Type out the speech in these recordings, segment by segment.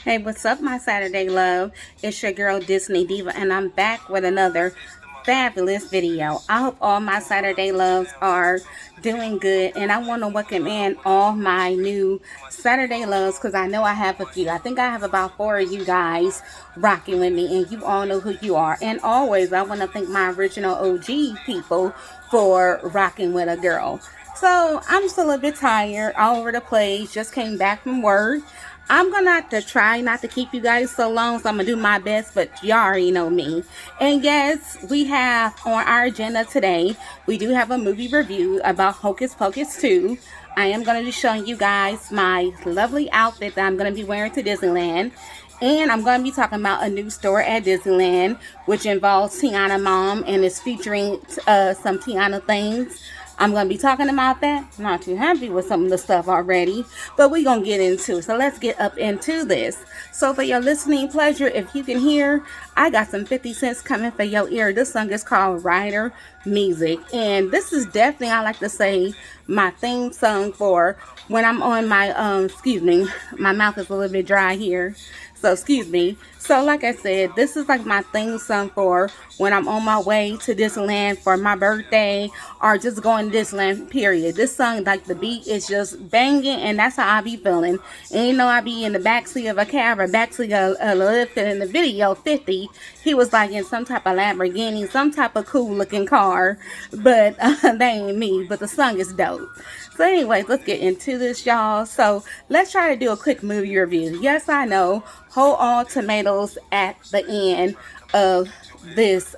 Hey, what's up, my Saturday love? It's your girl Disney Diva, and I'm back with another fabulous video. I hope all my Saturday loves are doing good, and I want to welcome in all my new Saturday loves because I know I have a few. I think I have about 4 of you guys rocking with me, and you all know who you are. And always, I want to thank my original OG people for rocking with a girl. So I'm still a bit tired, all over the place. Just came back from work. I'm gonna have to try not to keep you guys so long, so I'm gonna do my best, but you already know me. And yes, we have on our agenda today, we do have a movie review about Hocus Pocus 2. I am gonna be showing you guys my lovely outfit that I'm gonna be wearing to Disneyland. And I'm going to be talking about a new store at Disneyland, which involves Tiana Mom and is featuring some Tiana things. I'm going to be talking about that. I'm not too happy with some of the stuff already, but we're going to get into it. So let's get up into this. So for your listening pleasure, if you can hear, I got some 50 cents coming for your ear. This song is called Rider Music. And this is definitely, I like to say, my theme song for when I'm on my, excuse me, my mouth is a little bit dry here. So excuse me. So like I said, this is like my theme song for when I'm on my way to Disneyland for my birthday or just going to Disneyland, period. This song, like the beat is just banging, and that's how I be feeling. And you know, I be in the backseat of a cab or backseat of a lift, and in the video 50, he was like in some type of Lamborghini, some type of cool looking car, but that ain't me, but the song is dope. So anyways, let's get into this, y'all. So let's try to do a quick movie review. Yes, I know, hold all tomatoes at the end of this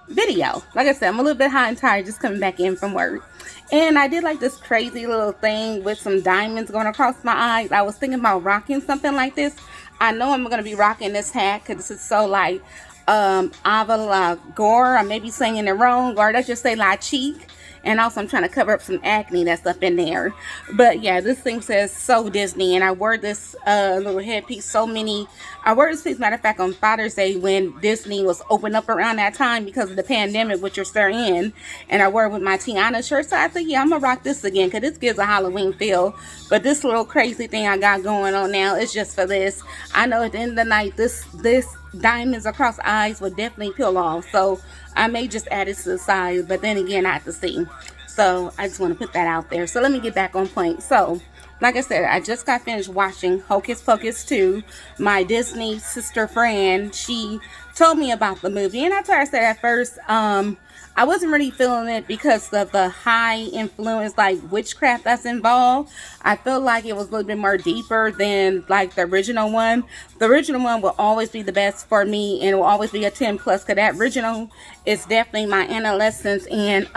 video. Like I said, I'm a little bit hot and tired just coming back in from work. And I did like this crazy little thing with some diamonds going across my eyes. I was thinking about rocking something like this. I know I'm going to be rocking this hat because this is so like Ava La Gore. I may be saying it wrong, or let's just say La Cheek. And also I'm trying to cover up some acne that's up in there. But yeah, this thing says So Disney. And I wore this little headpiece I wore this piece, matter of fact, on Father's Day when Disney was open up around that time because of the pandemic, which you're still in. And I wore it with my Tiana shirt. So I think, yeah, I'm going to rock this again because this gives a Halloween feel. But this little crazy thing I got going on now is just for this. I know at the end of the night, this diamonds across eyes would definitely peel off. So I may just add it to the side, but then again, I have to see. So I just want to put that out there. So let me get back on point. So like I said, I just got finished watching Hocus Pocus 2. My Disney sister friend, she told me about the movie. And I told her, I said at first, I wasn't really feeling it because of the high influence, like witchcraft that's involved. I felt like it was a little bit more deeper than like the original one. The original one will always be the best for me, and it will always be a 10 plus because that original is definitely my adolescence and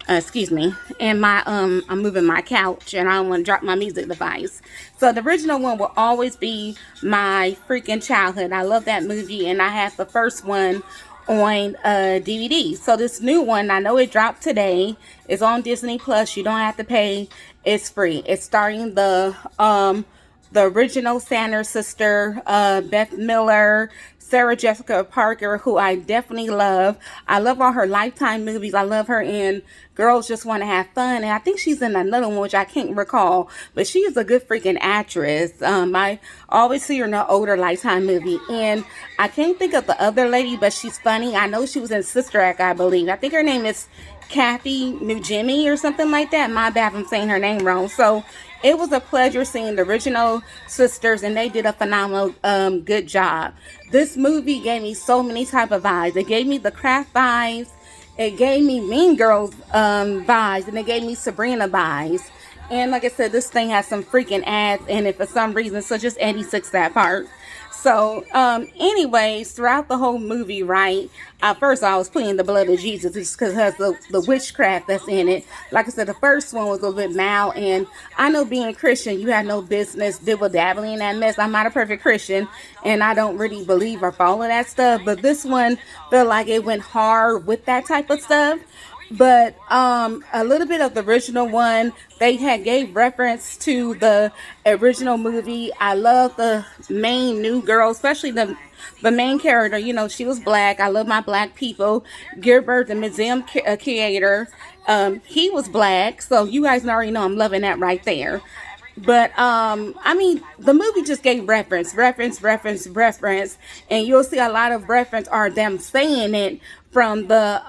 excuse me, and my I'm moving my couch and I don't want to drop my music device. So the original one will always be my freaking childhood. I love that movie, and I have the first one on DVD. So this new one, I know it dropped today. It's on Disney Plus. You don't have to pay. It's free. It's starring the original Sanders sister, Beth Miller, Sarah Jessica Parker, who I definitely love. I love all her Lifetime movies. I love her in Girls Just Want to Have Fun. And I think she's in another one, which I can't recall. But she is a good freaking actress. I always see her in an older Lifetime movie. And I can't think of the other lady, but she's funny. I know she was in Sister Act, I believe. I think her name is Kathy New Jimmy or something like that. My bad if I'm saying her name wrong. So it was a pleasure seeing the original sisters, and they did a phenomenal good job. This movie gave me so many type of vibes. It gave me the Craft vibes, it gave me Mean Girls vibes, and it gave me Sabrina vibes. And like I said, this thing has some freaking ads in it for some reason, so just 86 that part. So, anyways, throughout the whole movie, right, first I was pleading the blood of Jesus just because it has the witchcraft that's in it. Like I said, the first one was a little bit mild, and I know being a Christian, you have no business dibble-dabbling in that mess. I'm not a perfect Christian, and I don't really believe or follow that stuff, but this one felt like it went hard with that type of stuff. But a little bit of the original one, they had gave reference to the original movie. I love the main new girl, especially the main character. You know, she was black. I love my black people. Gilbert, the museum creator, he was black. So you guys already know I'm loving that right there. But I mean, the movie just gave reference, and you'll see a lot of reference are them saying it from the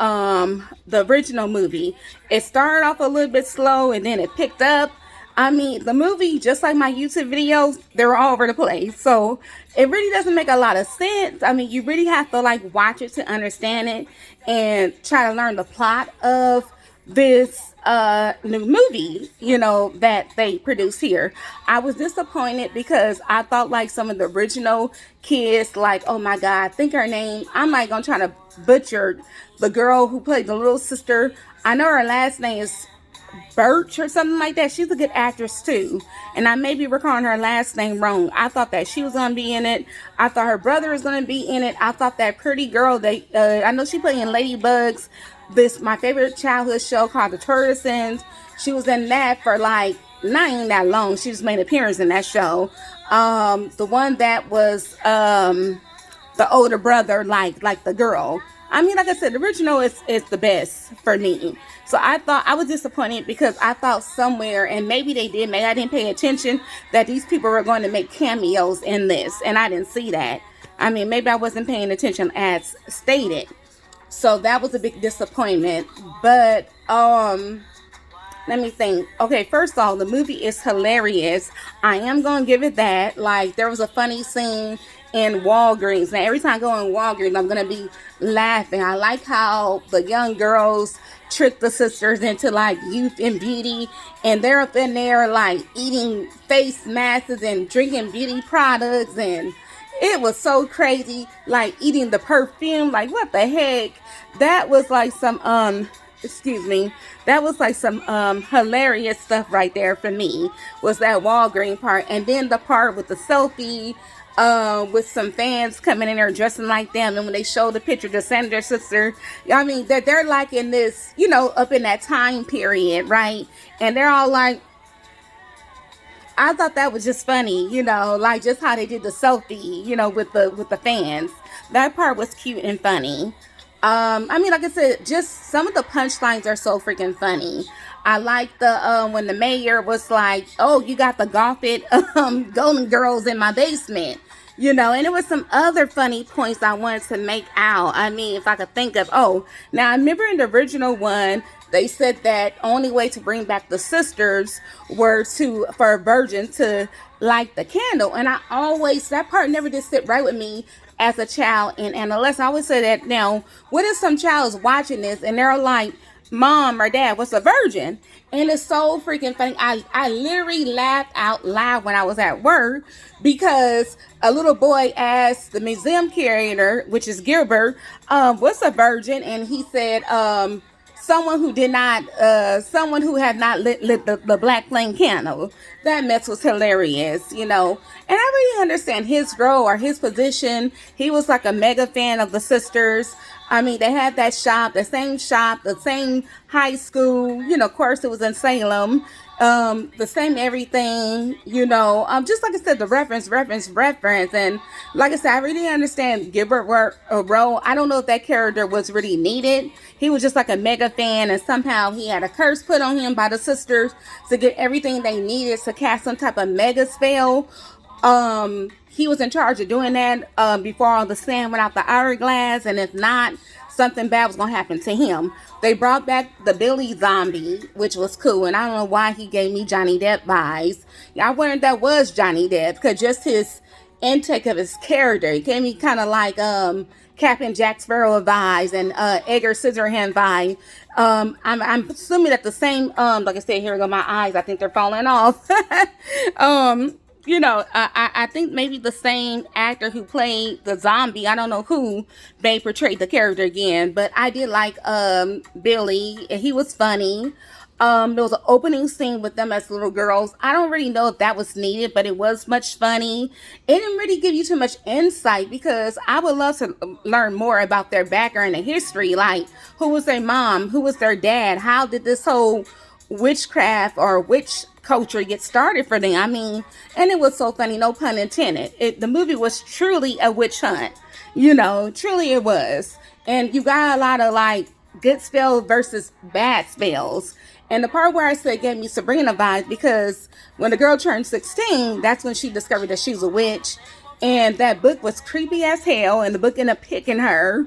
original movie. It started off a little bit slow and then it picked up. I mean, the movie, just like my YouTube videos, they're all over the place. So it really doesn't make a lot of sense. I mean, you really have to like watch it to understand it and try to learn the plot of this new movie, you know, that they produced here. I was disappointed because I thought like some of the original kids, like, oh my God, I think her name, I'm not gonna try to butcher the girl who played the little sister. I know her last name is Birch or something like that. She's a good actress too, and I may be recalling her last name wrong. I thought that she was gonna be in it. I thought her brother was gonna be in it. I thought that pretty girl, they I know she played in Ladybugs, this my favorite childhood show called The Tortoisins. She was in that for like not even that long. She just made an appearance in that show. The one that was the older brother, like the girl. I mean, like I said, the original is the best for me. So I thought, I was disappointed because I thought somewhere, and maybe they did, maybe I didn't pay attention, that these people were going to make cameos in this, and I didn't see that. I mean, maybe I wasn't paying attention as stated. So that was a big disappointment. But let me think. Okay, first of all, the movie is hilarious. I am gonna give it that. Like, there was a funny scene in Walgreens. Now, every time I go in Walgreens, I'm gonna be laughing. I like how the young girls trick the sisters into like youth and beauty, and they're up in there like eating face masks and drinking beauty products, and it was so crazy, like eating the perfume. Like, what the heck? That was like some excuse me, that was like some hilarious stuff right there for me, was that Walgreens part. And then the part with the selfie with some fans coming in there dressing like them, and when they show the picture, the senator sister, I mean, that they're like in this, you know, up in that time period, right? And they're all like, I thought that was just funny, you know, like just how they did the selfie, you know, with the fans. That part was cute and funny. I mean, like I said, just some of the punchlines are so freaking funny. I like the when the mayor was like, "Oh, you got the Gothic Golden Girls in my basement," you know. And there was some other funny points I wanted to make out. I mean, if I could think of, oh, now I remember in the original one, they said that only way to bring back the sisters were for a virgin to light the candle. And I always, that part never did sit right with me as a child and adolescent. I always say that. Now, what if some child is watching this and they're like, "Mom or Dad, what's a virgin?" And it's so freaking funny. I literally laughed out loud when I was at work because a little boy asked the museum curator, which is Gilbert, "What's a virgin?" And he said, someone who had not lit the black flame candle. That mess was hilarious, you know. And I really understand his role or his position. He was like a mega fan of the sisters. I mean, they had that shop, the same high school, you know, of course it was in Salem. The same everything, you know, just like I said, the reference, and like I said, I really understand Gilbert role. I don't know if that character was really needed. He was just like a mega fan, and somehow he had a curse put on him by the sisters to get everything they needed to cast some type of mega spell. He was in charge of doing that before all the sand went out the hourglass, and if not, something bad was gonna happen to him. They brought back the Billy zombie, which was cool, and I don't know why he gave me Johnny Depp vibes. I wondered if that was Johnny Depp, because just his intake of his character, he gave me kind of like Captain Jack Sparrow vibes and Edgar Scissorhands vibe. I'm assuming that the same, like I said, here go my eyes, I think they're falling off. You know, I think maybe the same actor who played the zombie, I don't know who, they portrayed the character again, but I did like Billy. He was funny. There was an opening scene with them as little girls. I don't really know if that was needed, but it was much funny. It didn't really give you too much insight, because I would love to learn more about their background and history, like who was their mom, who was their dad, how did this whole witchcraft or witch culture get started for them. I mean, and it was so funny, no pun intended. The movie was truly a witch hunt, you know, truly it was. And you got a lot of like good spells versus bad spells. And the part where I said gave me Sabrina vibes, because when the girl turned 16, that's when she discovered that she was a witch. And that book was creepy as hell, and the book ended up picking her.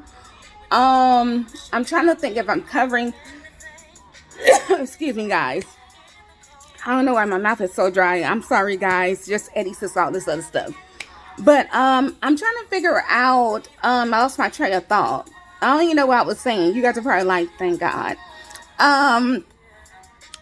I'm trying to think if I'm covering excuse me, guys. I don't know why my mouth is so dry. I'm sorry, guys. Just Eddie says all this other stuff. But I'm trying to figure out. I lost my train of thought. I don't even know what I was saying. You guys are probably like, thank God. I'm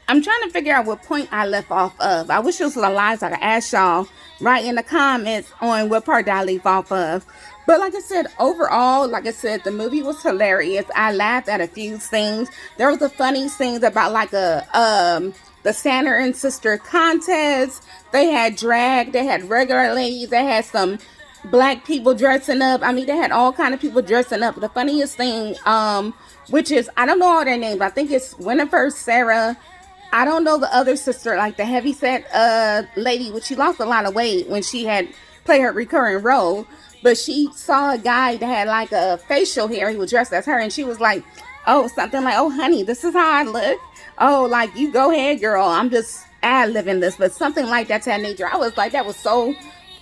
trying to figure out what point I left off of. I wish it was alive so I could ask y'all right in the comments on what part did I leave off of. But like I said, overall, like I said, the movie was hilarious. I laughed at a few things. There was a funny scenes about like the Santa and Sister contest. They had drag. They had regular ladies. They had some black people dressing up. I mean, they had all kind of people dressing up. The funniest thing, which is, I don't know all their names. I think it's Winifred, Sarah. I don't know the other sister, like the heavyset lady, which she lost a lot of weight when she had played her recurring role. But she saw a guy that had like a facial hair. He was dressed as her, and she was like, oh, something like, oh, honey, this is how I look. Oh, like, you go ahead, girl. I'm just ad-libbing this. But something like that to that nature. I was like, that was so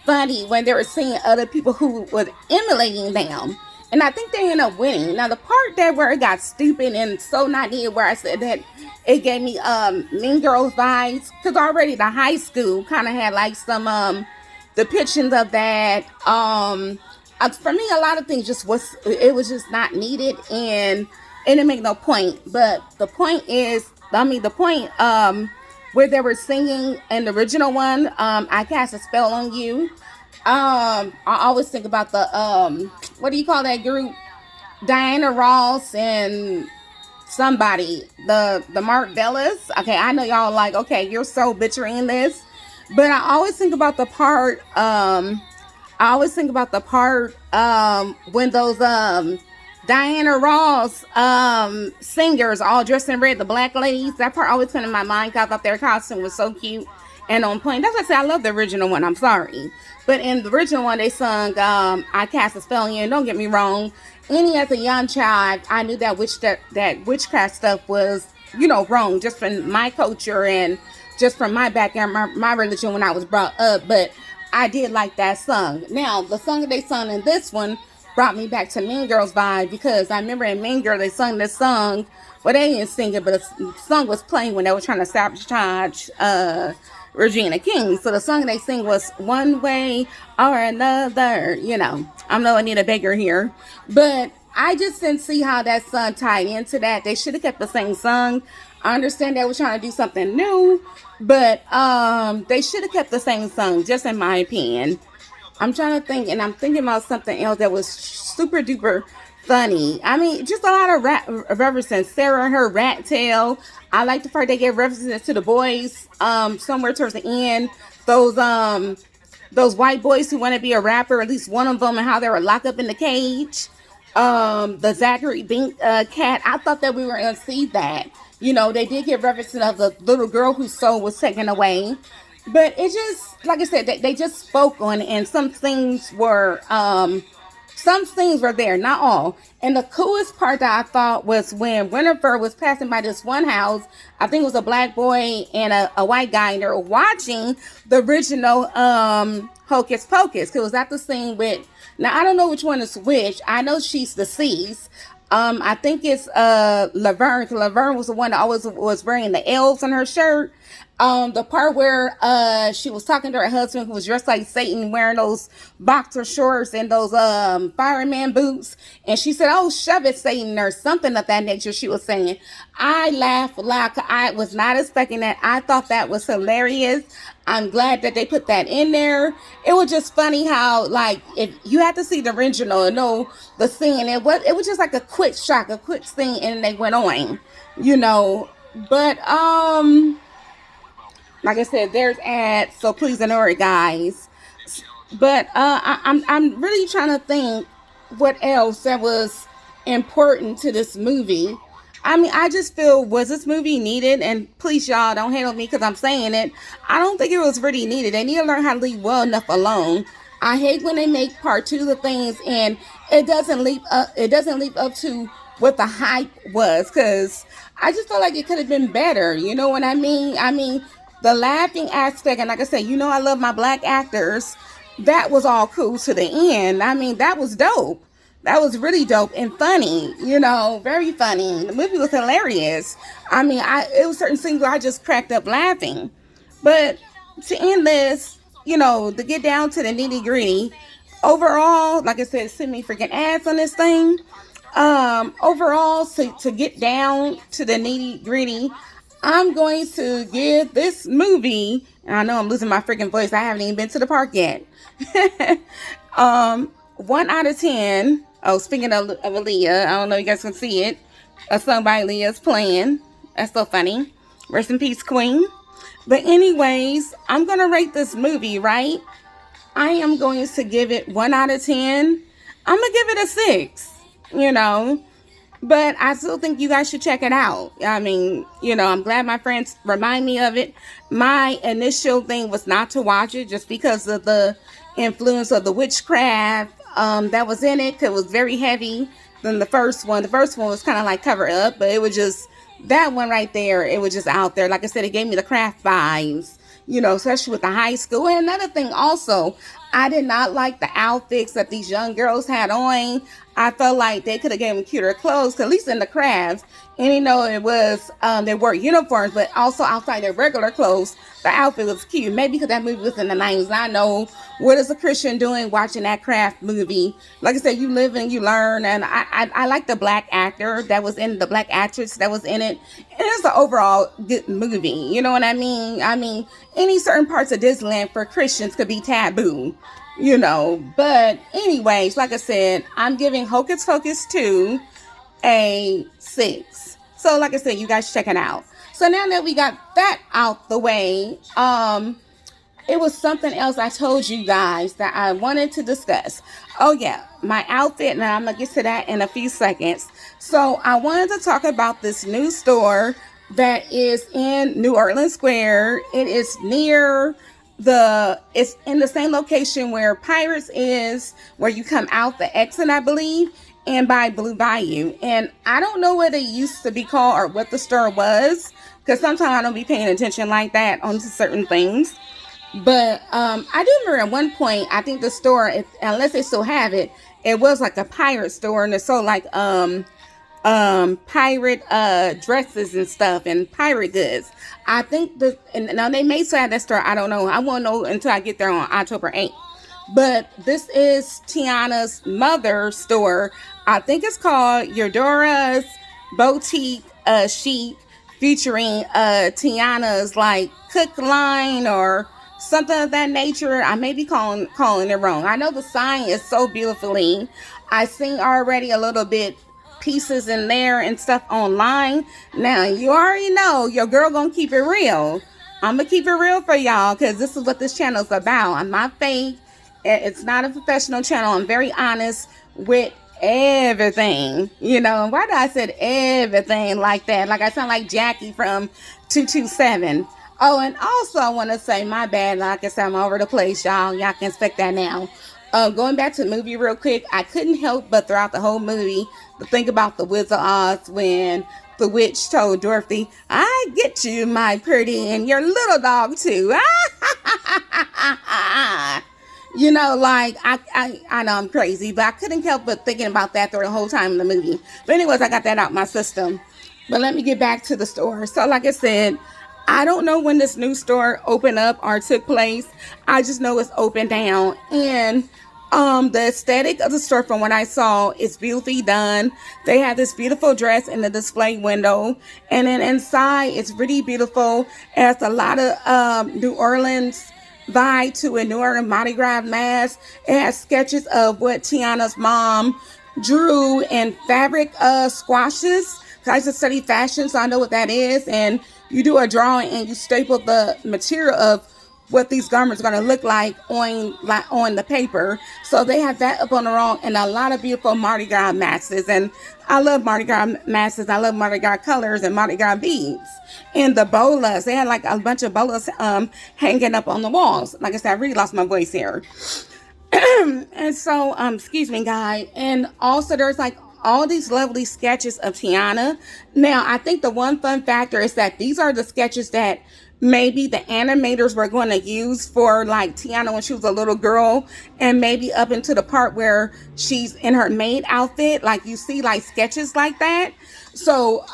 funny when they were seeing other people who were emulating them. And I think they ended up winning. Now, the part that where it got stupid and so not needed, where I said that it gave me Mean Girls vibes, because already the high school kind of had like some depictions of that. For me, a lot of things just was just not needed, and it didn't make no point. But the point is, the point where they were singing in the original one, I Cast a Spell on You. I always think about the what do you call that group? Diana Ross and somebody, the Mark Bellas. Okay, I know y'all like, okay, you're so butchering this, but I always think about the part. When those Diana Ross singers all dressed in red, the black ladies. That part always went in my mind because I thought their costume was so cute and on point. That's why I say I love the original one. I'm sorry, but in the original one they sung I Cast a Spell on You. And don't get me wrong, as a young child, I knew that witchcraft stuff was, wrong, just from my culture and just from my background, my religion when I was brought up. But I did like that song. Now, the song that they sung in this one brought me back to Mean Girls vibe, because I remember in Mean Girl they sung this song. Well, they didn't sing it, but the song was playing when they were trying to sabotage Regina King. So the song they sing was One Way or Another. I'm no Anita Baker here, but I just didn't see how that song tied into that. They should have kept the same song. I understand they were trying to do something new, but they should have kept the same song, just in my opinion. I'm trying to think, and I'm thinking about something else that was super duper funny. I mean, just a lot of references. Sarah and her rat tail. I like the part they gave references to the boys somewhere towards the end. Those white boys who want to be a rapper, at least one of them, and how they were locked up in the cage. The Zachary Bink cat. I thought that we were going to see that. They did give references of the little girl whose soul was taken away. But it just, like I said, they just spoke on it, and some things were there, not all. And the coolest part that I thought was when Winifred was passing by this one house. I think it was a black boy and a white guy, and they were watching the original Hocus-Pocus. It was at the scene with, now I don't know which one is which. I know she's deceased. I think it's Laverne. Laverne was the one that always was wearing the elves on her shirt. The part where she was talking to her husband, who was dressed like Satan, wearing those boxer shorts and those fireman boots, and she said, "Oh, shove it, Satan," or something of that nature. She was saying. I laughed loud. I was not expecting that. I thought that was hilarious. I'm glad that they put that in there. It was just funny how, like, if you had to see the original and know the scene, it was just like a quick shock, a quick scene, and they went on, But like I said, there's ads, so please ignore it, guys. But I'm really trying to think what else that was important to this movie. I mean, I just feel, was this movie needed? And please, y'all, don't hate on me because I'm saying it. I don't think it was really needed. They need to learn how to leave well enough alone. I hate when they make part two of things and it doesn't leave up to what the hype was, because I just felt like it could have been better. You know what I mean? I mean, the laughing aspect, and like I said, you know, I love my black actors. That was all cool to the end. I mean, that was dope. That was really dope and funny, you know, very funny. The movie was hilarious. I mean, it was certain scenes where I just cracked up laughing. But to end this, you know, to get down to the nitty gritty, overall, like I said, send me freaking ads on this thing. Overall, to get down to the nitty gritty, I'm going to give this movie, and I know I'm losing my freaking voice. I haven't even been to the park yet. 1 out of 10. Oh, speaking of Aaliyah, I don't know if you guys can see it. A song by Aaliyah's playing. That's so funny. Rest in peace, Queen. But anyways, I'm going to rate this movie, right? I am going to give it 1 out of 10. I'm going to give it a 6, you know. But I still think you guys should check it out. I mean, you know, I'm glad my friends remind me of it. My initial thing was not to watch it just because of the influence of the witchcraft that was in it. 'Cause it was very heavy than the first one. The first one was kind of like covered up, but it was just, that one right there, it was just out there. Like I said, it gave me the craft vibes, you know, especially with the high school. And another thing also, I did not like the outfits that these young girls had on. I felt like they could have given cuter clothes, 'cause at least in the crafts, and you know, it was, they wore uniforms, but also outside their regular clothes, the outfit was cute. Maybe because that movie was in the 90s. I know, what is a Christian doing watching that craft movie? Like I said, you live and you learn, and I like the black actor that was in, the black actress that was in it. And it's an overall good movie. You know what I mean? I mean, any certain parts of Disneyland for Christians could be taboo, you know. But anyways, like I said, I'm giving Hocus-Pocus 2 a 6. So like I said, you guys check it out. So now that we got that out the way, it was something else I told you guys that I wanted to discuss. Oh yeah, my outfit, and I'm gonna get to that in a few seconds. So I wanted to talk about this new store that is in New Orleans Square. It is near it's in the same location where Pirates is, where you come out the exit, I believe, and by Blue Bayou. And I don't know what it used to be called or what the store was, because sometimes I don't be paying attention like that on certain things. But I do remember at one point, I think the store, unless they still have it, it was like a pirate store, and it sold like pirate dresses and stuff and pirate goods. I think and now they may still have that store. I don't know. I won't know until I get there on October 8th. But this is Tiana's mother store. I think it's called Eudora's Boutique Chic, featuring Tiana's like cook line or something of that nature. I may be calling it wrong. I know the sign is so beautifully. I seen already a little bit pieces in there and stuff online. Now you already know your girl gonna keep it real. I'm gonna keep it real for y'all, because this is what this channel is about. I'm not fake. It's not a professional channel. I'm very honest with everything. You know, why did I said everything like that? Like I sound like Jackie from 227. Oh, and also I want to say, my bad, like I said, I'm all over the place, y'all. Y'all can expect that now. Going back to the movie real quick, I couldn't help but throughout the whole movie to think about the Wizard of Oz when the witch told Dorothy, "I get you, my pretty, and your little dog too." You know, like, I know I'm crazy, but I couldn't help but thinking about that through the whole time in the movie. But anyways, I got that out my system. But let me get back to the store. So like I said, I don't know when this new store opened up or took place. I just know it's open down. And the aesthetic of the store, from what I saw, is beautifully done. They have this beautiful dress in the display window. And then inside, it's really beautiful. It has a lot of New Orleans vibe to a New Orleans Mardi Gras mask. It has sketches of what Tiana's mom drew in fabric squashes. I used to study fashion, so I know what that is. And you do a drawing and you staple the material of what these garments are going to look like on the paper. So they have that up on the wall, and a lot of beautiful Mardi Gras masks. And I love Mardi Gras masks. I love Mardi Gras colors and Mardi Gras beads. And the bolas, they had like a bunch of bolas hanging up on the walls. Like I said, I really lost my voice here. And so, excuse me, guys. And also there's like all these lovely sketches of Tiana. Now, I think the one fun factor is that these are the sketches that maybe the animators were going to use for like Tiana when she was a little girl, and maybe up into the part where she's in her maid outfit, like you see like sketches like that. So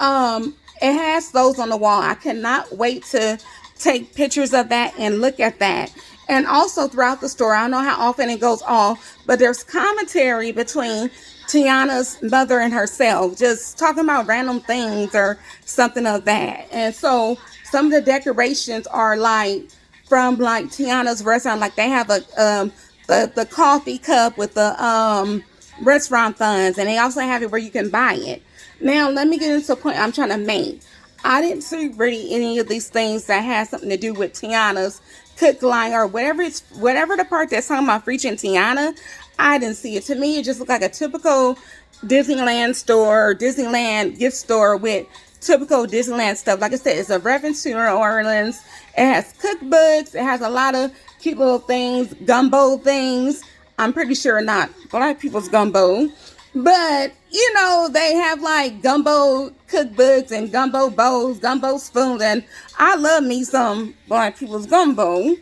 it has those on the wall. I cannot wait to take pictures of that and look at that. And also throughout the store, I don't know how often it goes off, but there's commentary between Tiana's mother and herself, just talking about random things or something of that. And so some of the decorations are like from like Tiana's restaurant, like they have a the coffee cup with the restaurant funds, and they also have it where you can buy it. Now let me get into a point I'm trying to make. I didn't see really any of these things that has something to do with Tiana's cook line or whatever the part that's talking about featuring Tiana. I didn't see it. To me, it just looked like a typical Disneyland store, Disneyland gift store with typical Disneyland stuff. Like I said, it's a reference to New Orleans. It has cookbooks. It has a lot of cute little things, gumbo things. I'm pretty sure not Black people's gumbo, but you know, they have like gumbo cookbooks and gumbo bowls, gumbo spoons, and I love me some Black people's gumbo.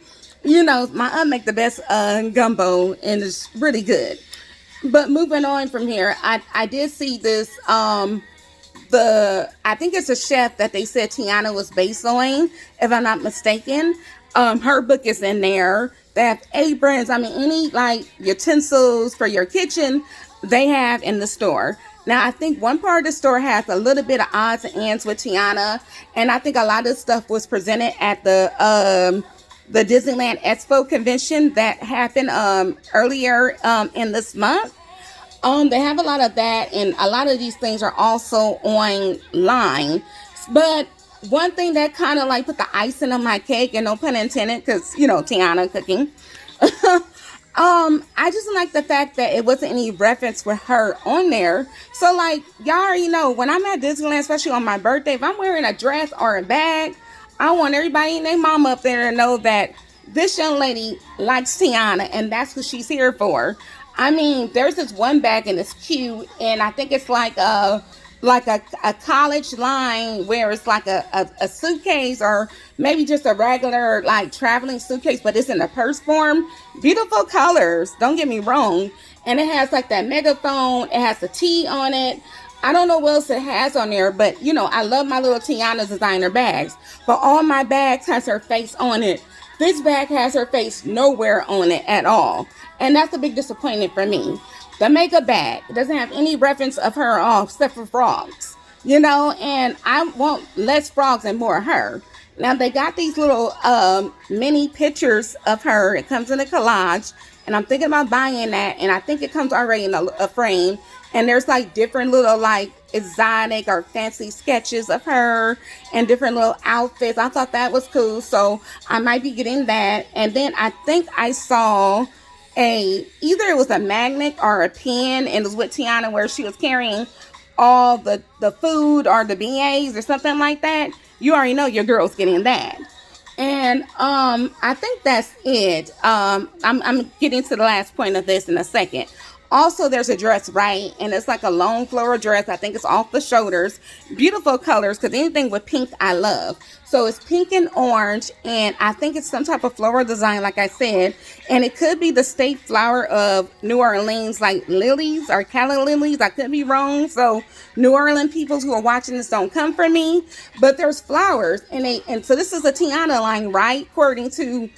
You know, my aunt make the best gumbo, and it's really good. But moving on from here, I did see this, I think it's a chef that they said Tiana was based on, if I'm not mistaken. Her book is in there. They have aprons, I mean, any like utensils for your kitchen, they have in the store. Now, I think one part of the store has a little bit of odds and ends with Tiana, and I think a lot of stuff was presented at the Disneyland Expo convention that happened earlier in this month. They have a lot of that, and a lot of these things are also online. But one thing that kind of like put the icing on my cake, and no pun intended, because you know Tiana cooking. I just like the fact that it wasn't any reference with her on there. So like y'all already know, when I'm at Disneyland, especially on my birthday, if I'm wearing a dress or a bag, I want everybody and their mom up there to know that this young lady likes Tiana, and that's what she's here for. I mean, there's this one bag and it's cute, and I think it's like a college line where it's like a suitcase, or maybe just a regular like traveling suitcase, but it's in a purse form. Beautiful colors, don't get me wrong. And it has like that megaphone. It has the T on it. I don't know what else it has on there, but you know, I love my little Tiana designer bags. But all my bags has her face on it. This bag has her face nowhere on it at all. And that's a big disappointment for me. The makeup bag doesn't have any reference of her off except for frogs, you know, and I want less frogs and more her. Now they got these little mini pictures of her. It comes in a collage, and I'm thinking about buying that, and I think it comes already in a frame, and there's like different little like exotic or fancy sketches of her and different little outfits. I thought that was cool, so I might be getting that. And then I think I saw either it was a magnet or a pen, and it was with Tiana where she was carrying all the food or the beignets or something like that. You already know your girl's getting that. And I think that's it. I'm getting to the last point of this in a second. Also, there's a dress, right? And it's like a long floral dress. I think it's off the shoulders. Beautiful colors, because anything with pink, I love. So it's pink and orange, and I think it's some type of floral design, like I said. And it could be the state flower of New Orleans, like lilies or calla lilies. I could be wrong. So New Orleans people who are watching this, don't come for me. But there's flowers, and so this is a Tiana line, right? According to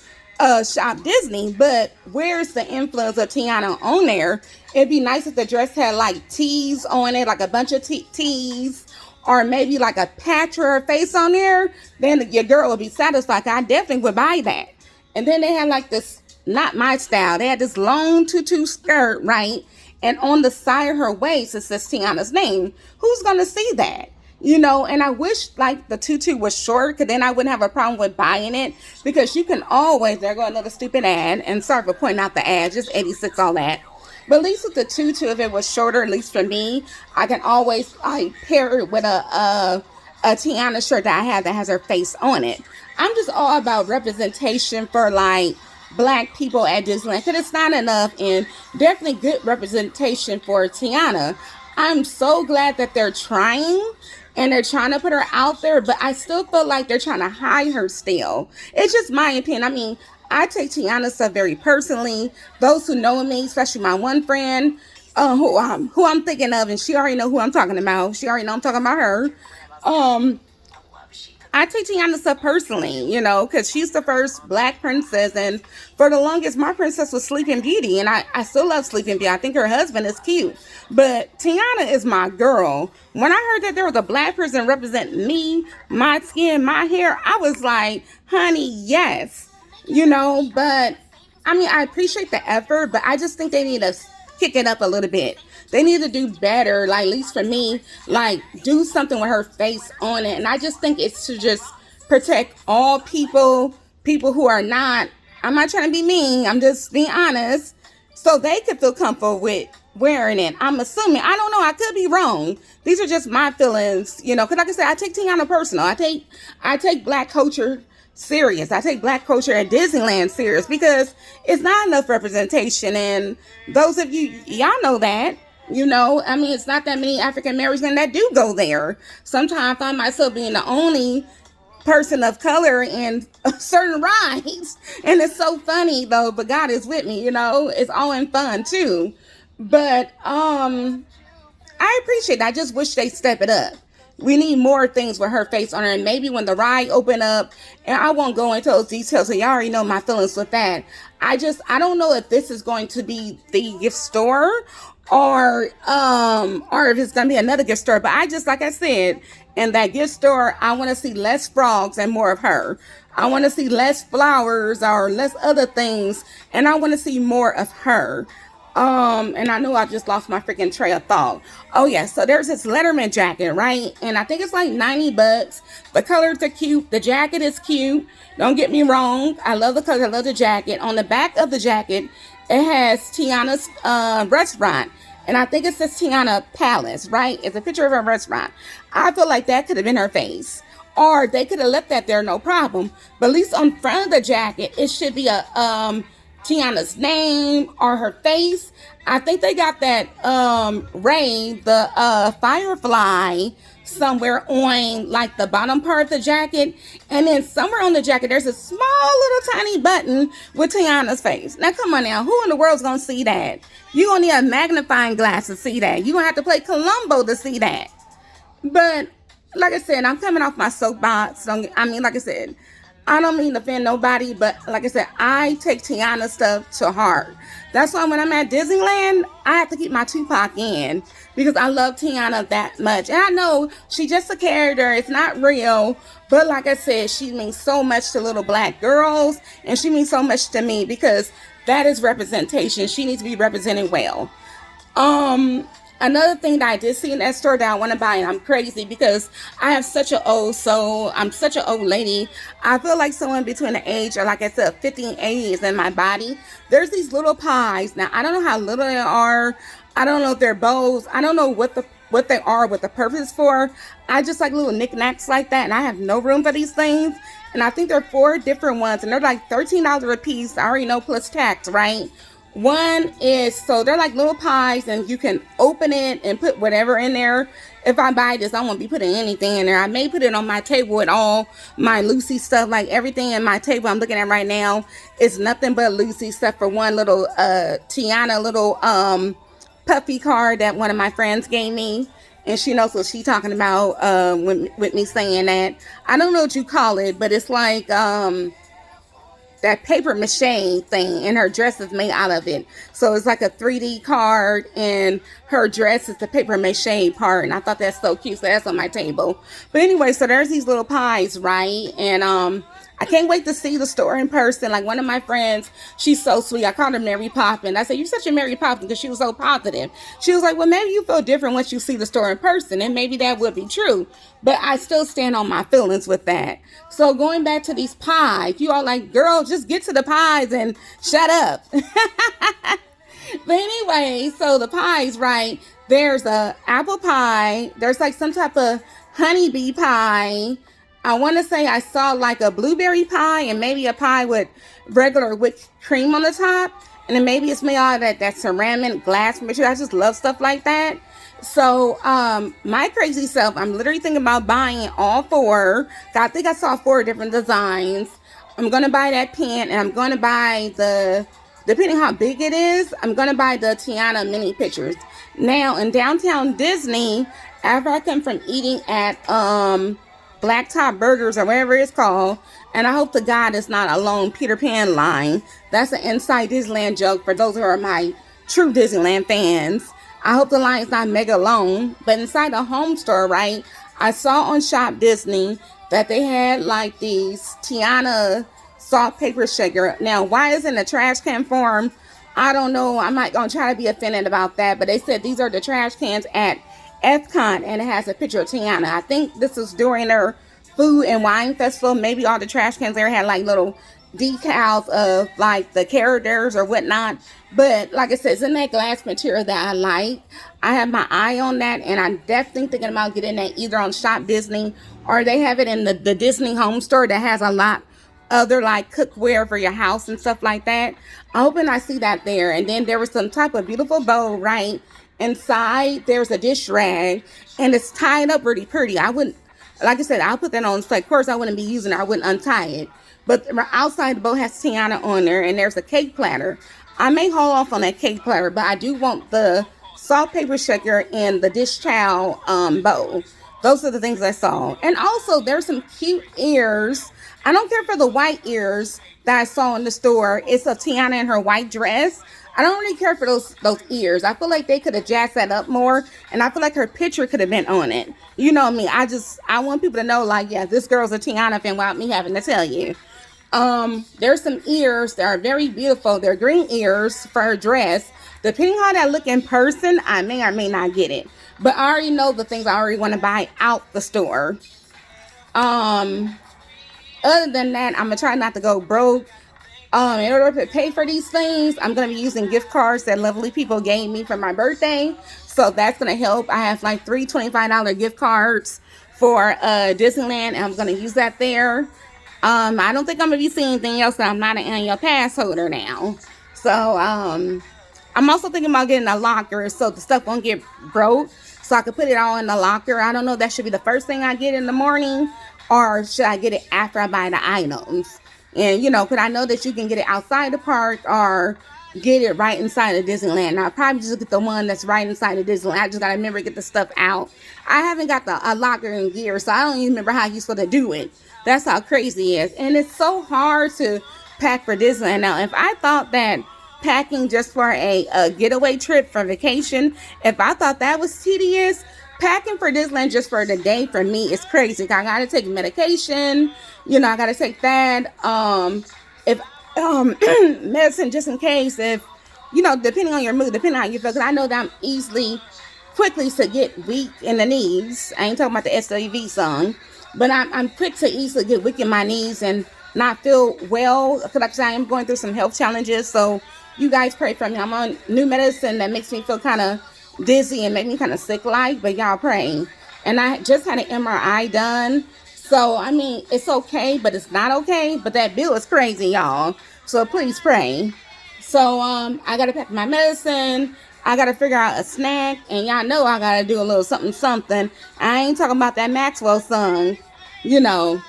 Shop Disney. But where's the influence of Tiana on there? It'd be nice if the dress had like T's on it, like a bunch of T's, or maybe like a patch or a face on there. Then your girl would be satisfied. I definitely would buy that. And then they had like this, not my style, they had this long tutu skirt, right? And on the side of her waist it says Tiana's name. Who's gonna see that? You know, and I wish like the tutu was short, because then I wouldn't have a problem with buying it, because you can always, there go another stupid ad, and sorry for pointing out the ad, just 86 all that. But at least with the tutu, if it was shorter, at least for me, I can always pair it with a Tiana shirt that I have that has her face on it. I'm just all about representation for like Black people at Disneyland, because it's not enough, and definitely good representation for Tiana. I'm so glad that they're trying and they're trying to put her out there, but I still feel like they're trying to hide her still. It's just my opinion. I mean, I take Tiana stuff very personally. Those who know me, especially my one friend, who I'm thinking of, and she already know who I'm talking about. She already know I'm talking about her. Um, I take Tiana stuff personally, you know, because she's the first black princess. And for the longest, my princess was Sleeping Beauty. And I still love Sleeping Beauty. I think her husband is cute. But Tiana is my girl. When I heard that there was a black person representing me, my skin, my hair, I was like, honey, yes. You know, but I mean, I appreciate the effort, but I just think they need to kick it up a little bit. They need to do better, like, at least for me, like, do something with her face on it. And I just think it's to just protect all people, people who are not, I'm not trying to be mean, I'm just being honest, so they can feel comfortable with wearing it. I'm assuming, I don't know, I could be wrong. These are just my feelings, you know, because like I said, I take Tiana personal. I take black culture serious. I take black culture at Disneyland serious because it's not enough representation. And those of you, y'all know that. You know, I mean, it's not that many African Americans that do go there. Sometimes I find myself being the only person of color in certain rides. And it's so funny though, but God is with me, you know, it's all in fun too. But I appreciate it. I just wish they step it up. We need more things with her face on her. And maybe when the ride open up, and I won't go into those details, so y'all already know my feelings with that. I don't know if this is going to be the gift store or if it's gonna be another gift store. But I just, like I said, in that gift store, I want to see less frogs and more of her. I want to see less flowers or less other things, and I want to see more of her. And I know I just lost my freaking train of thought. Oh yeah, so there's this Letterman jacket, right? And I think it's like $90. The colors are cute. The jacket is cute. Don't get me wrong. I love the color. I love the jacket. On the back of the jacket, it has Tiana's restaurant. And I think it says Tiana Palace, right? It's a picture of her restaurant. I feel like that could have been her face. Or they could have left that there, no problem. But at least on front of the jacket, it should be a Tiana's name or her face. I think they got that Ray, the firefly, somewhere on like the bottom part of the jacket. And then somewhere on the jacket, there's a small little tiny button with Tiana's face. Now, come on now. Who in the world's going to see that? You're going to need a magnifying glass to see that. You're going to have to play Columbo to see that. But like I said, I'm coming off my soapbox. Like I said, I don't mean to offend nobody, but like I said, I take Tiana stuff to heart. That's why when I'm at Disneyland, I have to keep my Tupac in because I love Tiana that much. And I know she's just a character. It's not real. But like I said, she means so much to little black girls. And she means so much to me because that is representation. She needs to be represented well. Another thing that I did see in that store that I want to buy, and I'm crazy because I have such an old soul. I'm such an old lady. I feel like someone between the age of, like I said, 50 and 80 is in my body. There's these little pies. Now, I don't know how little they are. I don't know if they're bows. I don't know what they are, what the purpose for. I just like little knickknacks like that, and I have no room for these things. And I think there are 4 different ones, and they're like $13 a piece. I already know plus tax, right? One is, so they're like little pies and you can open it and put whatever in there. If I buy this, I won't be putting anything in there. I may put it on my table with all my Lucy stuff, like everything in my table I'm looking at right now is nothing but Lucy stuff for one little Tiana little puffy card that one of my friends gave me. And she knows what she's talking about with me saying that. I don't know what you call it, but it's like that paper mache thing, and her dress is made out of it. So it's like a 3D card, and her dress is the paper mache part. And I thought that's so cute. So that's on my table. But anyway, so there's these little pies, right? And I can't wait to see the store in person. Like one of my friends, she's so sweet. I called her Mary Poppins. I said, "You're such a Mary Poppins," because she was so positive. She was like, "Well, maybe you feel different once you see the store in person." And maybe that would be true. But I still stand on my feelings with that. So going back to these pies, you all like, girl, just get to the pies and shut up. But anyway, so the pies, right? There's a apple pie. There's like some type of honeybee pie. I want to say I saw like a blueberry pie and maybe a pie with regular whipped cream on the top. And then maybe it's made out of that ceramic glass material. I just love stuff like that. So, my crazy self, I'm literally thinking about buying all four. I think I saw four different designs. I'm gonna buy that pen, and I'm gonna buy the, depending how big it is, I'm gonna buy the Tiana mini pictures. Now, in downtown Disney, after I come from eating at Blacktop Burgers or whatever it's called, and I hope to God it's not a lone Peter Pan line. That's an inside Disneyland joke for those who are my true Disneyland fans. I hope the line's not mega long. But inside the home store, right, I saw on Shop Disney that they had like these Tiana salt paper shaker. Now, why is it in a trash can form? I don't know. I'm not going to try to be offended about that. But they said these are the trash cans at Epcot, and it has a picture of Tiana. I think this is during their food and wine festival. Maybe all the trash cans there had like little decals of like the characters or whatnot. But like I said, it's in that glass material that I like. I have my eye on that, and I'm definitely thinking about getting that either on Shop Disney, or they have it in the Disney home store that has a lot other like cookware for your house and stuff like that. I'm hoping I see that there. And then there was some type of beautiful bowl, right? Inside there's a dish rag, and it's tied up really pretty. I wouldn't, like I said, I'll put that on. So of course I wouldn't be using it. I wouldn't untie it. But outside the bowl has Tiana on there, and there's a cake platter. I may hold off on that cake platter, but I do want the salt paper shaker and the dish towel bowl. Those are the things I saw. And also there's some cute ears. I don't care for the white ears that I saw in the store. It's of Tiana in her white dress. I don't really care for those ears. I feel like they could have jazzed that up more, and I feel like her picture could have been on it. You know me. I want people to know, like, yeah, this girl's a Tiana fan without me having to tell you. There's some ears that are very beautiful. They're green ears for her dress. Depending how that look in person, I may or may not get it. But I already know the things I already want to buy out the store. Other than that, I'm gonna try not to go broke. In order to pay for these things, I'm going to be using gift cards that lovely people gave me for my birthday. So that's going to help. I have like three $25 gift cards for Disneyland, and I'm going to use that there. I don't think I'm going to be seeing anything else, that I'm not an annual pass holder now. So I'm also thinking about getting a locker so the stuff won't get broke, so I can put it all in the locker. I don't know if that should be the first thing I get in the morning, or should I get it after I buy the items. And, you know, because I know that you can get it outside the park or get it right inside of Disneyland. Now, I'll probably just get the one that's right inside of Disneyland. I just got to remember to get the stuff out. I haven't got a locker in gear, so I don't even remember how you're supposed to do it. That's how crazy it is. And it's so hard to pack for Disneyland. Now, if I thought that packing just for a getaway trip for vacation, if I thought that was tedious, packing for Disneyland just for the day for me is crazy. I gotta take medication, you know, I gotta take that. If medicine just in case, if, you know, depending on your mood, depending on how you feel, because I know that I'm quickly to get weak in the knees. I ain't talking about the SWV song, but I'm quick to easily get weak in my knees and not feel well, because like I said, I am going through some health challenges. So you guys pray for me. I'm on new medicine that makes me feel kind of dizzy and make me kind of sick like, but y'all pray. And I just had an MRI done, so I mean it's okay, but it's not okay. But that bill is crazy, y'all, so please pray. So I gotta pack my medicine, I gotta figure out a snack, and y'all know I gotta do a little something. I ain't talking about that Maxwell song, you know.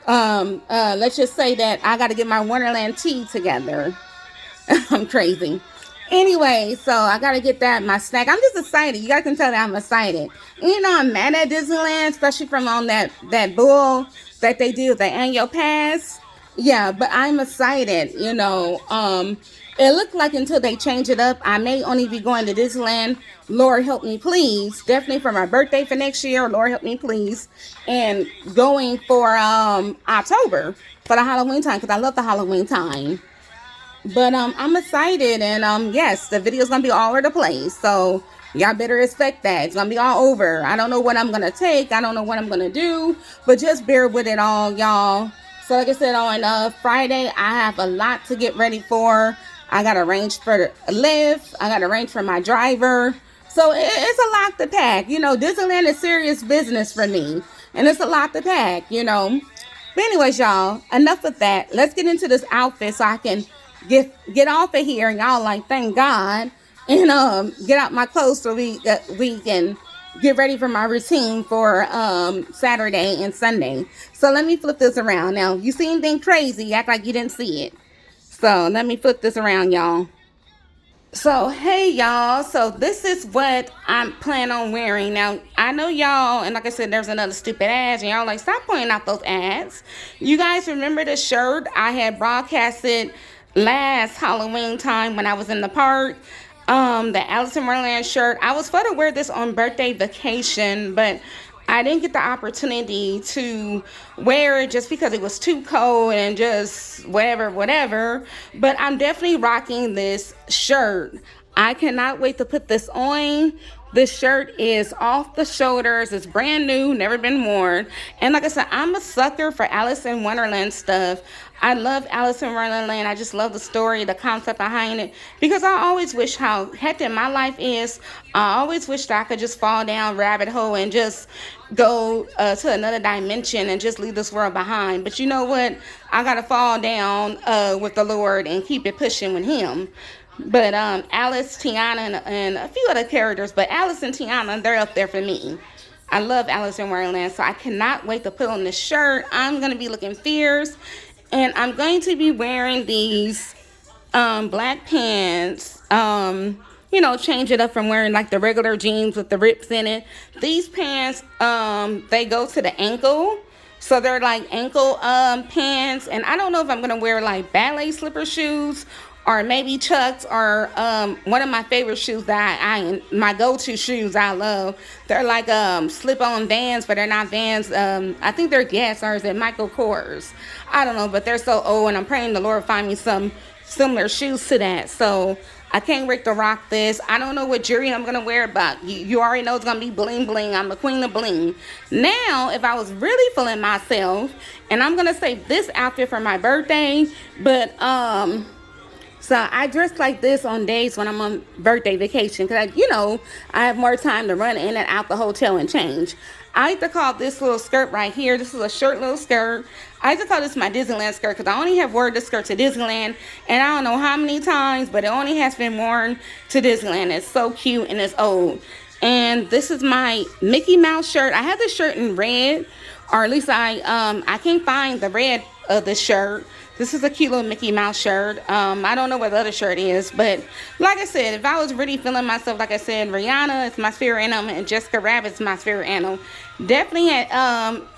Let's just say that I gotta get my Wonderland tea together. I'm crazy. Anyway, so I gotta get that, my snack. I'm just excited. You guys can tell that I'm excited. You know, I'm mad at Disneyland, especially from on that bull that they do with the annual pass. Yeah, but I'm excited, you know. It looked like until they change it up, I may only be going to Disneyland, Lord help me please, definitely for my birthday for next year, Lord help me please, and going for October for the Halloween time, because I love the Halloween time. But I'm excited, and yes, the video's gonna be all over the place, so y'all better expect that. It's gonna be all over. I don't know what I'm gonna take, I don't know what I'm gonna do, but just bear with it all, y'all. So like I said, on Friday, I have a lot to get ready for. I gotta arrange for a lift, I gotta arrange for my driver, so it's a lot to pack. You know, Disneyland is serious business for me, and it's a lot to pack, you know. But anyways, y'all, enough of that. Let's get into this outfit so I can get off of here, and y'all like, thank God. and get out my clothes so we can get ready for my routine for Saturday and Sunday. So let me flip this around. Now, if you see anything crazy, act like you didn't see it. So let me flip this around, y'all. So hey y'all, so this is what I'm planning on wearing. Now I know y'all, and like I said, there's another stupid ad, and y'all like, stop pointing out those ads. You guys remember the shirt I had broadcasted last Halloween time when I was in the park? The Allison Merlin shirt. I was supposed to wear this on birthday vacation, but I didn't get the opportunity to wear it just because it was too cold and just whatever. But I'm definitely rocking this shirt. I cannot wait to put this on. This shirt is off the shoulders. It's brand new, never been worn. And like I said, I'm a sucker for Alice in Wonderland stuff. I love Alice in Wonderland. I just love the story, the concept behind it. Because I always wish how hectic my life is. I always wish that I could just fall down rabbit hole and just go to another dimension and just leave this world behind. But you know what? I got to fall down with the Lord and keep it pushing with Him. But Alice, Tiana, and a few other characters, but Alice and Tiana, they're up there for me. I love Alice in Wonderland, so I cannot wait to put on this shirt. I'm going to be looking fierce, and I'm going to be wearing these black pants. You know, change it up from wearing like the regular jeans with the rips in it. These pants, they go to the ankle. So they're like ankle pants, and I don't know if I'm going to wear like ballet slipper shoes or maybe Chucks, or one of my favorite shoes that my go-to shoes I love. They're like slip-on Vans, but they're not Vans. I think they're Guess, or is it Michael Kors? I don't know, but they're so old, and I'm praying the Lord find me some similar shoes to that. So I can't wait to rock this. I don't know what jewelry I'm going to wear, but you already know it's going to be bling bling. I'm the queen of bling. Now, if I was really feeling myself, and I'm going to save this outfit for my birthday, but so I dress like this on days when I'm on birthday vacation because, I have more time to run in and out the hotel and change. I like to call this little skirt right here. This is a short little skirt. I like to call this my Disneyland skirt because I only have worn this skirt to Disneyland, and I don't know how many times, but it only has been worn to Disneyland. It's so cute and it's old. And this is my Mickey Mouse shirt. I have this shirt in red, or at least I can't find the red of the shirt. This is a cute little Mickey Mouse shirt. I don't know what the other shirt is, but like I said, if I was really feeling myself, like I said, Rihanna is my spirit animal and Jessica Rabbit's my spirit animal. Definitely at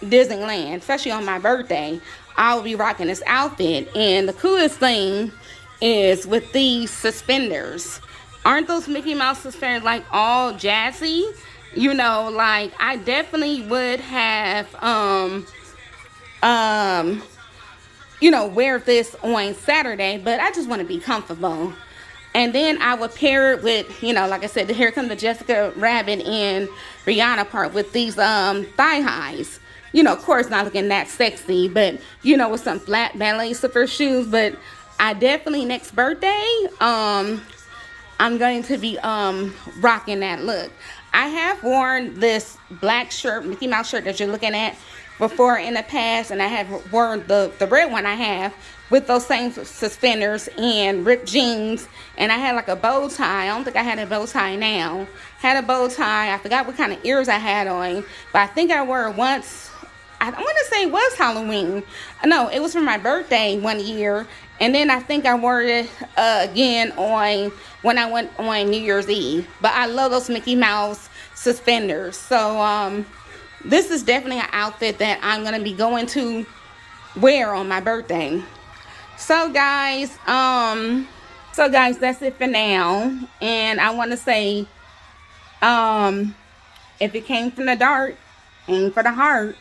Disneyland, especially on my birthday, I'll be rocking this outfit. And the coolest thing is with these suspenders. Aren't those Mickey Mouse suspenders like all jazzy? Like I definitely would have wear this on Saturday, but I just want to be comfortable. And then I would pair it with, like I said, here comes the Jessica Rabbit and Rihanna part with these thigh highs. Of course not looking that sexy, but with some flat ballet slipper shoes. But I definitely next birthday, I'm going to be rocking that look. I have worn this black shirt, Mickey Mouse shirt that you're looking at before in the past, and I have worn the red one I have with those same suspenders and ripped jeans, and I had like a bow tie. I don't think I had a bow tie now. Had a bow tie. I forgot what kind of ears I had on, but I think I wore it once. I want to say it was Halloween. No, it was for my birthday one year, and then I think I wore it again on when I went on New Year's Eve. But I love those Mickey Mouse suspenders. So this is definitely an outfit that I'm going to be going to wear on my birthday. So guys, that's it for now. And I want to say, if it came from the dark, aim for the heart.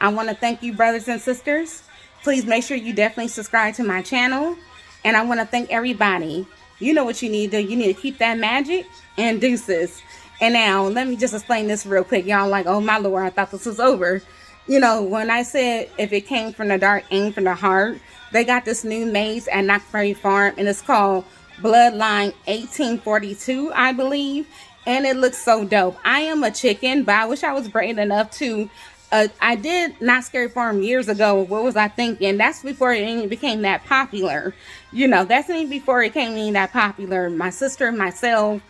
I want to thank you, brothers and sisters. Please make sure you definitely subscribe to my channel. And I want to thank everybody. You know what you need to do. You need to keep that magic and deuces. And now, let me just explain this real quick. Y'all like, oh my Lord, I thought this was over. When I said if it came from the dark, aim from the heart, they got this new maze at Knox Ferry Farm, and it's called Bloodline 1842, I believe. And it looks so dope. I am a chicken, but I wish I was brave enough to I did Not Scary Farm years ago. What was I thinking? That's before it even became that popular. You know, that's even before it became that popular. My sister, myself,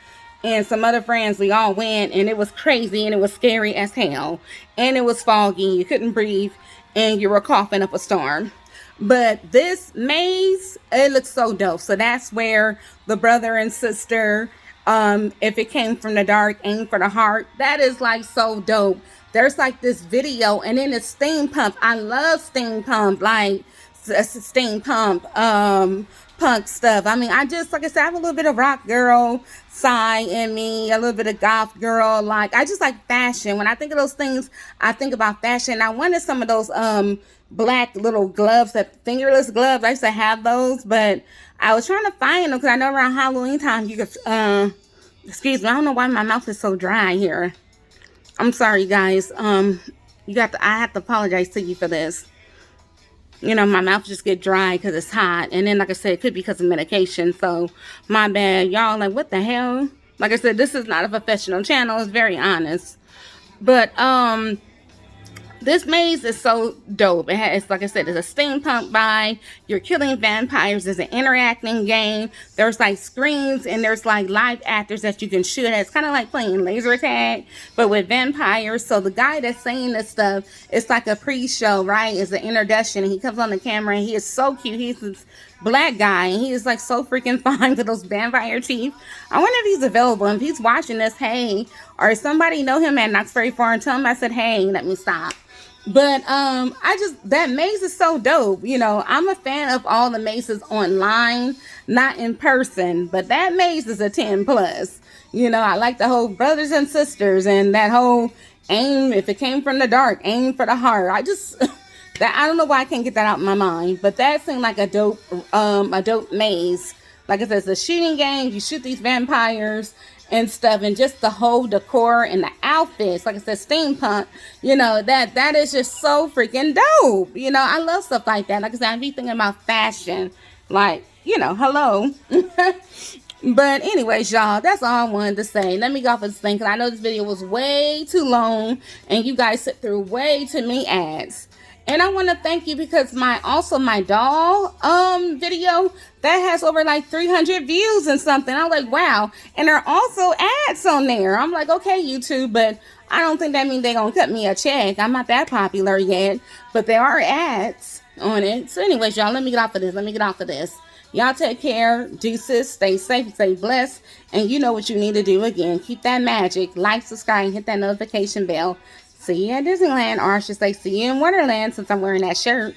and some other friends, we all went, and it was crazy, and it was scary as hell. And it was foggy, you couldn't breathe, and you were coughing up a storm. But this maze, it looks so dope. So that's where the brother and sister, if it came from the dark, aim for the heart. That is like so dope. There's like this video, and then it's steampunk. I love steampunk, like steampunk punk stuff. I mean, I just, like I said, I have a little bit of rock girl side in me, a little bit of goth girl. Like, I just like fashion. When I think of those things, I think about fashion. I wanted some of those black little gloves, that fingerless gloves. I used to have those, but I was trying to find them because I know around Halloween time you could excuse me, I don't know why my mouth is so dry here. I'm sorry, guys. I have to apologize to you for this. You know, my mouth just get dry because it's hot. And then, like I said, it could be because of medication. So, my bad. Y'all like, what the hell? Like I said, this is not a professional channel. It's very honest. But, this maze is so dope. It's like I said, it's a steampunk vibe. You're killing vampires. It's an interacting game. There's like screens and there's like live actors that you can shoot at. It's kind of like playing laser tag, but with vampires. So the guy that's saying this stuff, it's like a pre-show, right? It's an introduction. And he comes on the camera and he is so cute. He's this black guy and he is like so freaking fine with those vampire teeth. I wonder if he's available. If he's watching this, hey, or somebody know him at Knott's Berry Farm, tell him I said, hey, let me stop. But that maze is so dope. You know, I'm a fan of all the mazes online, not in person, but that maze is a 10 plus. You know, I like the whole brothers and sisters and that whole aim, if it came from the dark, aim for the heart. I don't know why I can't get that out of my mind, but that seemed like a dope maze. Like I said, it's a shooting game. You shoot these vampires and stuff, and just the whole decor and the outfits, like I said, steampunk, you know, that is just so freaking dope. You know, I love stuff like that. Like I said, I be thinking about fashion, like, you know, hello. But anyways, y'all, that's all I wanted to say. Let me go off of this thing, because I know this video was way too long, and you guys sit through way too many ads. And I want to thank you because my doll video that has over like 300 views and something. I'm like, wow. And there are also ads on there. I'm like, okay, YouTube, but I don't think that means they're gonna cut me a check. I'm not that popular yet, but there are ads on it. So anyways, y'all, let me get off of this. Y'all take care, deuces, stay safe, stay blessed, and you know what you need to do. Again, keep that magic, like, subscribe, and hit that notification bell. See you at Disneyland, or I should say see you in Wonderland, since I'm wearing that shirt.